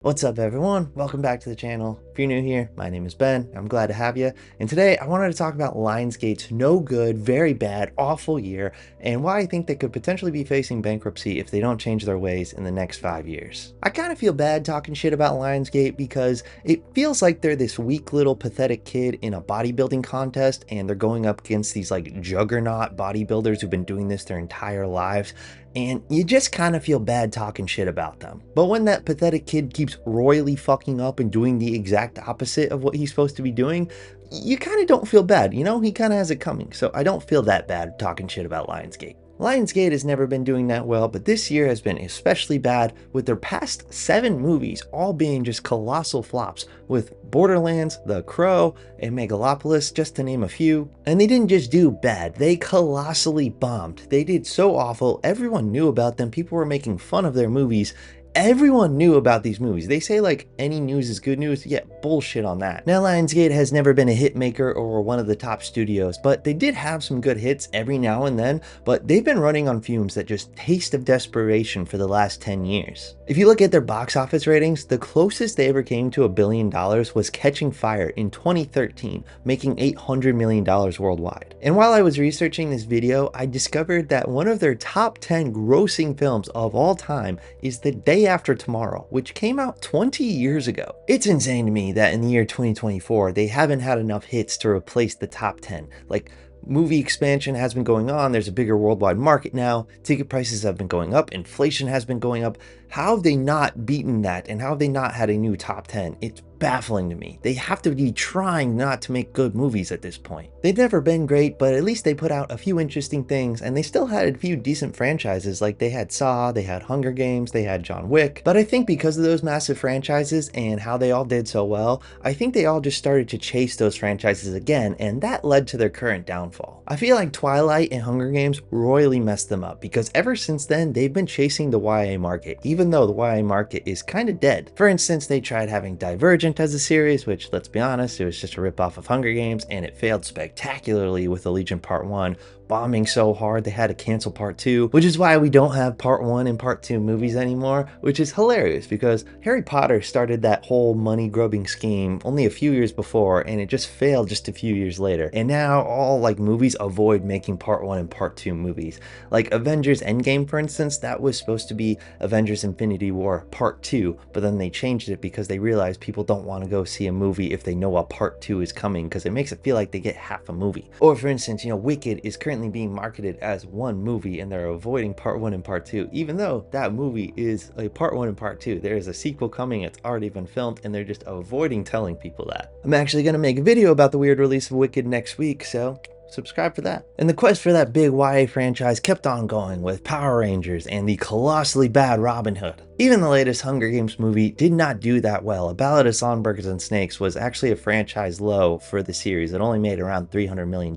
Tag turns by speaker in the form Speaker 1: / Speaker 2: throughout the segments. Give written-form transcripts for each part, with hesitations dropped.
Speaker 1: What's up everyone? Welcome back to the channel. If you're new here, my name is Ben. I'm glad to have you. And today I wanted to talk about Lionsgate's no good, very bad, awful year and why I think they could potentially be facing bankruptcy if they don't change their ways in the next 5 years. I kind of feel bad talking shit about Lionsgate because it feels like they're this weak little pathetic kid in a bodybuilding contest and they're going up against these like juggernaut bodybuilders who've been doing this their entire lives. And you just kind of feel bad talking shit about them. But when that pathetic kid keeps royally fucking up and doing the exact opposite of what he's supposed to be doing, you kind of don't feel bad, you know? He kind of has it coming, so I don't feel that bad talking shit about Lionsgate. Lionsgate has never been doing that well, but this year has been especially bad with their past 7 movies all being just colossal flops, with Borderlands, The Crow, and Megalopolis, just to name a few. And they didn't just do bad, they colossally bombed. They did so awful, everyone knew about them, people were making fun of their movies. Everyone knew about these movies. They say like any news is good news. Yeah, bullshit on that. Now Lionsgate has never been a hit maker or one of the top studios, but they did have some good hits every now and then, but they've been running on fumes that just taste of desperation for the last 10 years. If you look at their box office ratings, the closest they ever came to $1 billion was Catching Fire in 2013, making $800 million worldwide. And while I was researching this video, I discovered that one of their top 10 grossing films of all time is The Day After Tomorrow, which came out 20 years ago. It's insane to me that in the year 2024, they haven't had enough hits to replace the top 10. Like, movie expansion has been going on, there's a bigger worldwide market now, ticket prices have been going up, inflation has been going up. How have they not beaten that, and how have they not had a new top 10? It's baffling to me. They have to be trying not to make good movies at this point. They've never been great, but at least they put out a few interesting things, and they still had a few decent franchises, like they had Saw, they had Hunger Games, they had John Wick. But I think because of those massive franchises and how they all did so well, I think they all just started to chase those franchises again, and that led to their current downfall. I feel like Twilight and Hunger Games royally messed them up, because ever since then, they've been chasing the YA market, even though the YA market is kind of dead. For instance, they tried having Divergent as a series, which, let's be honest, it was just a ripoff of Hunger Games, and it failed spectacularly with Allegiant Part 1, bombing so hard they had to cancel Part 2, which is why we don't have Part 1 and Part 2 movies anymore, which is hilarious because Harry Potter started that whole money grubbing scheme only a few years before, and it just failed just a few years later. And now all like movies avoid making Part 1 and Part 2 movies. Like Avengers Endgame, for instance, that was supposed to be Avengers Infinity War Part 2, but then they changed it because they realized people don't want to go see a movie if they know a Part 2 is coming, because it makes it feel like they get half a movie. Or for instance, Wicked is currently being marketed as one movie and they're avoiding Part 1 and Part 2, even though that movie is a Part 1 and Part 2. There is a sequel coming, it's already been filmed, and they're just avoiding telling people that. I'm actually going to make a video about the weird release of Wicked next week, so subscribe for that. And the quest for that big YA franchise kept on going with Power Rangers and the colossally bad Robin Hood. Even the latest Hunger Games movie did not do that well. A Ballad of Songbirds and Snakes was actually a franchise low for the series. It only made around $300 million,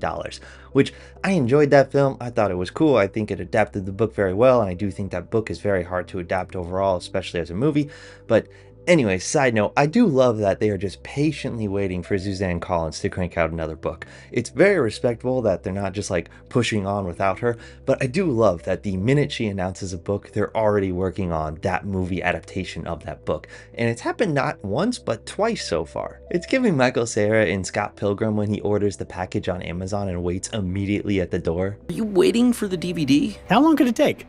Speaker 1: which I enjoyed that film. I thought it was cool. I think it adapted the book very well, and I do think that book is very hard to adapt overall, especially as a movie. But anyway, side note, I do love that they are just patiently waiting for Suzanne Collins to crank out another book. It's very respectable that they're not just like pushing on without her, but I do love that the minute she announces a book, they're already working on that movie adaptation of that book. And it's happened not once, but twice so far. It's giving Michael Cera in Scott Pilgrim when he orders the package on Amazon and waits immediately at the door.
Speaker 2: Are you waiting for the DVD?
Speaker 3: How long could it take?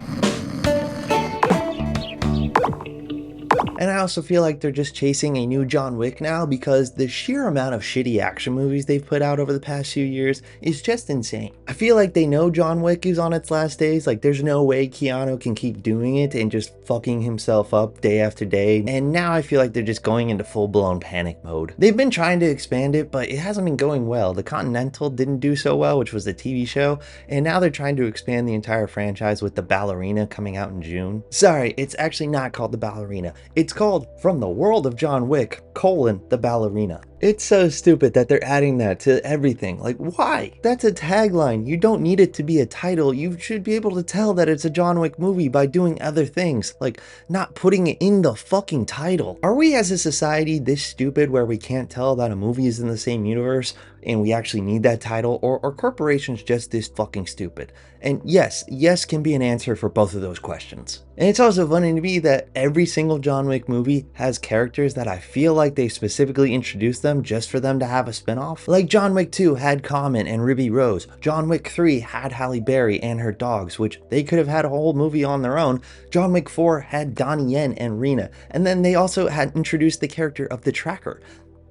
Speaker 1: And I also feel like they're just chasing a new John Wick now because the sheer amount of shitty action movies they've put out over the past few years is just insane. I feel like they know John Wick is on its last days. Like there's no way Keanu can keep doing it and just fucking himself up day after day. And now I feel like they're just going into full-blown panic mode. They've been trying to expand it, but it hasn't been going well. The Continental didn't do so well, which was the TV show. And now they're trying to expand the entire franchise with The Ballerina coming out in June. Sorry, it's actually not called The Ballerina. It's called From the World of John Wick, the ballerina. It's so stupid that they're adding that to everything. Like, why? That's a tagline. You don't need it to be a title. You should be able to tell that it's a John Wick movie by doing other things, like not putting it in the fucking title. Are we as a society this stupid where we can't tell that a movie is in the same universe and we actually need that title, or are corporations just this fucking stupid? And yes can be an answer for both of those questions. And it's also funny to me that every single John Wick movie has characters that I feel like they specifically introduced them just for them to have a spinoff. Like John Wick 2 had Common and Ruby Rose. John Wick 3 had Halle Berry and her dogs, which they could have had a whole movie on their own. John Wick 4 had Donnie Yen and Rena. And then they also had introduced the character of the Tracker.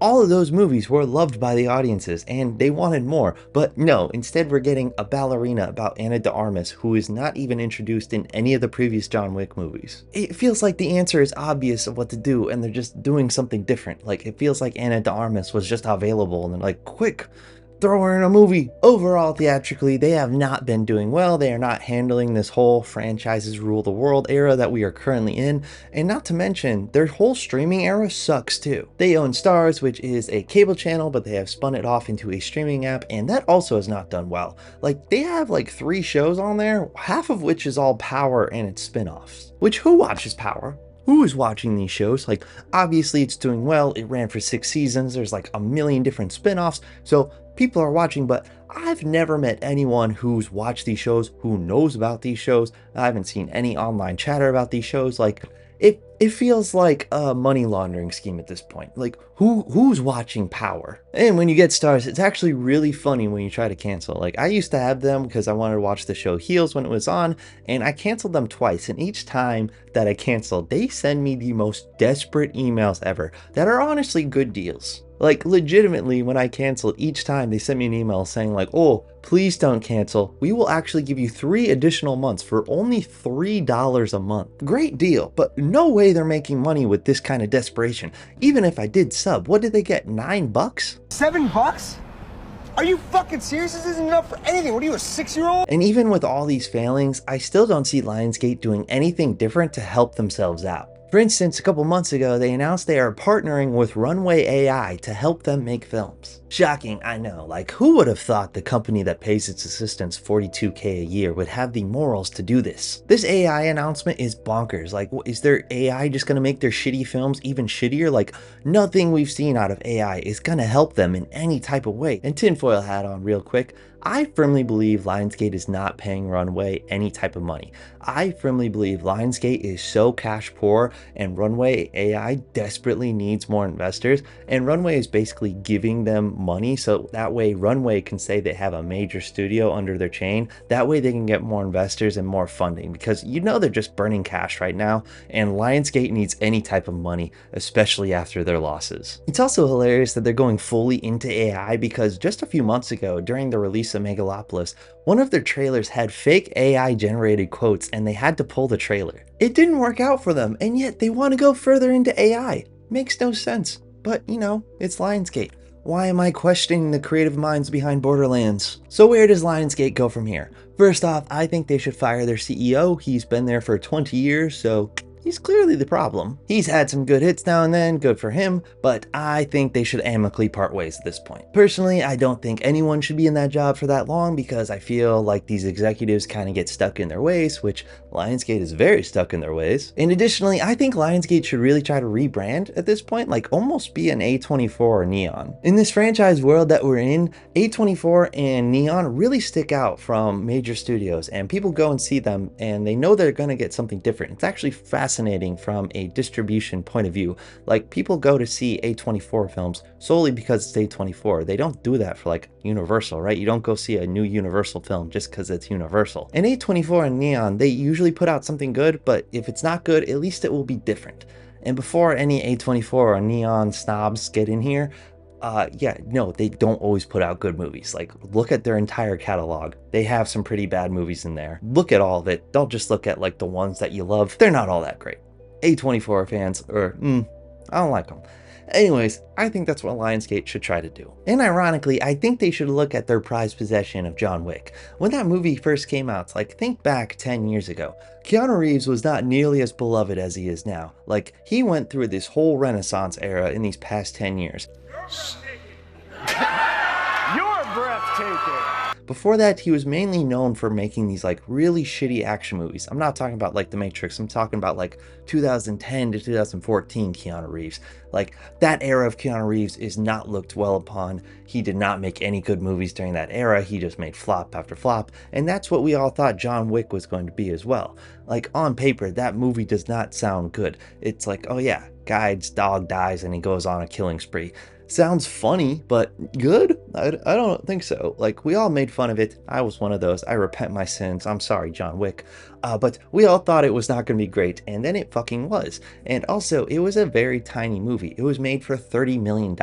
Speaker 1: All of those movies were loved by the audiences and they wanted more, but no, instead we're getting a ballerina about Ana de Armas who is not even introduced in any of the previous John Wick movies. It feels like the answer is obvious of what to do and they're just doing something different. Like, it feels like Ana de Armas was just available and they're like, quick, throw her in a movie. Overall, theatrically, they have not been doing well. They are not handling this whole franchises rule the world era that we are currently in. And not to mention, their whole streaming era sucks too. They own Starz, which is a cable channel, but they have spun it off into a streaming app, and that also has not done well. Like, they have like 3 shows on there, half of which is all Power and its spin-offs. Which, who watches Power? Who is watching these shows? Like, obviously it's doing well. It ran for 6 seasons. There's like a million different spin-offs. So people are watching, but I've never met anyone who's watched these shows, who knows about these shows. I haven't seen any online chatter about these shows. Like, it feels like a money laundering scheme at this point. Like, who's watching Power? And when you get Starz, it's actually really funny when you try to cancel. Like, I used to have them because I wanted to watch the show Heels when it was on, and I canceled them twice. And each time that I canceled, they send me the most desperate emails ever that are honestly good deals. Like, legitimately, when I canceled, each time they sent me an email saying like, oh, please don't cancel. We will actually give you 3 additional months for only $3 a month. Great deal, but no way they're making money with this kind of desperation. Even if I did sub, what did they get, $9?
Speaker 3: $7? Are you fucking serious? This isn't enough for anything. What are you, a 6-year-old?
Speaker 1: And even with all these failings, I still don't see Lionsgate doing anything different to help themselves out. For instance, a couple months ago, they announced they are partnering with Runway AI to help them make films. Shocking, I know. Like, who would have thought the company that pays its assistants $42K a year would have the morals to do this? This AI announcement is bonkers. Like, is their AI just gonna make their shitty films even shittier? Like, nothing we've seen out of AI is gonna help them in any type of way. And tinfoil hat on real quick, I firmly believe Lionsgate is not paying Runway any type of money. I firmly believe Lionsgate is so cash poor and Runway AI desperately needs more investors, and Runway is basically giving them money so that way Runway can say they have a major studio under their chain. That way they can get more investors and more funding, because you know they're just burning cash right now, and Lionsgate needs any type of money, especially after their losses. It's also hilarious that they're going fully into AI, because just a few months ago during the release of Megalopolis, one of their trailers had fake AI generated quotes and they had to pull the trailer. It didn't work out for them, and yet they want to go further into AI. Makes no sense, but you know, it's Lionsgate. Why am I questioning the creative minds behind Borderlands? So where does Lionsgate go from here? First off, I think they should fire their CEO. He's been there for 20 years, so he's clearly the problem. He's had some good hits now and then, good for him, but I think they should amicably part ways at this point. Personally, I don't think anyone should be in that job for that long, because I feel like these executives kind of get stuck in their ways, which Lionsgate is very stuck in their ways. And additionally, I think Lionsgate should really try to rebrand at this point, like almost be an A24 or Neon. In this franchise world that we're in, A24 and Neon really stick out from major studios, and people go and see them and they know they're gonna get something different. It's actually fascinating from a distribution point of view. Like, people go to see A24 films solely because it's A24. They don't do that for like Universal, right? You don't go see a new Universal film just because it's Universal. And A24 and Neon, they usually put out something good, but if it's not good, at least it will be different. And before any A24 or Neon snobs get in here, yeah, no, they don't always put out good movies. Like, look at their entire catalog. They have some pretty bad movies in there. Look at all of it. Don't just look at like the ones that you love. They're not all that great. A24 fans, I don't like them. Anyways, I think that's what Lionsgate should try to do. And ironically, I think they should look at their prized possession of John Wick. When that movie first came out, like think back 10 years ago, Keanu Reeves was not nearly as beloved as he is now. Like, he went through this whole renaissance era in these past 10 years.
Speaker 3: You're breathtaking.
Speaker 1: Before that, he was mainly known for making these like really shitty action movies. I'm not talking about like The Matrix, I'm talking about like 2010 to 2014 Keanu Reeves. Like, that era of Keanu Reeves is not looked well upon. He did not make any good movies during that era. He just made flop after flop. And that's what we all thought John Wick was going to be as well. Like, on paper, that movie does not sound good. It's like, oh yeah, guy's dog dies and he goes on a killing spree. Sounds funny, but good? I don't think so. Like, we all made fun of it. I was one of those. I repent my sins. I'm sorry, John Wick. But we all thought it was not going to be great, and then it fucking was. And also, it was a very tiny movie. It was made for $30 million,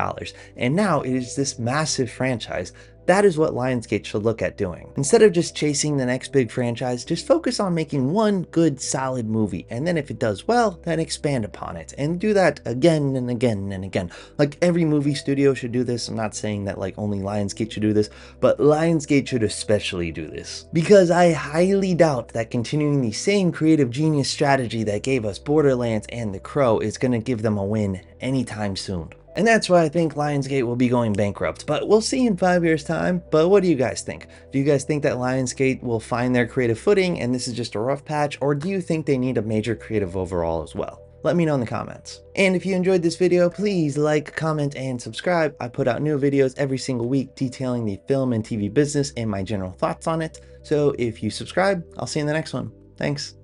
Speaker 1: and now it is this massive franchise. That is what Lionsgate should look at doing. Instead of just chasing the next big franchise, just focus on making one good, solid movie, and then if it does well, then expand upon it, and do that again and again and again. Like, every movie studio should do this. I'm not saying that like only Lionsgate should do this, but Lionsgate should especially do this. Because I highly doubt that continuing the same creative genius strategy that gave us Borderlands and The Crow is gonna give them a win anytime soon. And that's why I think Lionsgate will be going bankrupt, but we'll see in 5 years' time. But what do you guys think? Do you guys think that Lionsgate will find their creative footing and this is just a rough patch, or do you think they need a major creative overhaul as well? Let me know in the comments. And if you enjoyed this video, please like, comment, and subscribe. I put out new videos every single week detailing the film and TV business and my general thoughts on it. So if you subscribe, I'll see you in the next one. Thanks.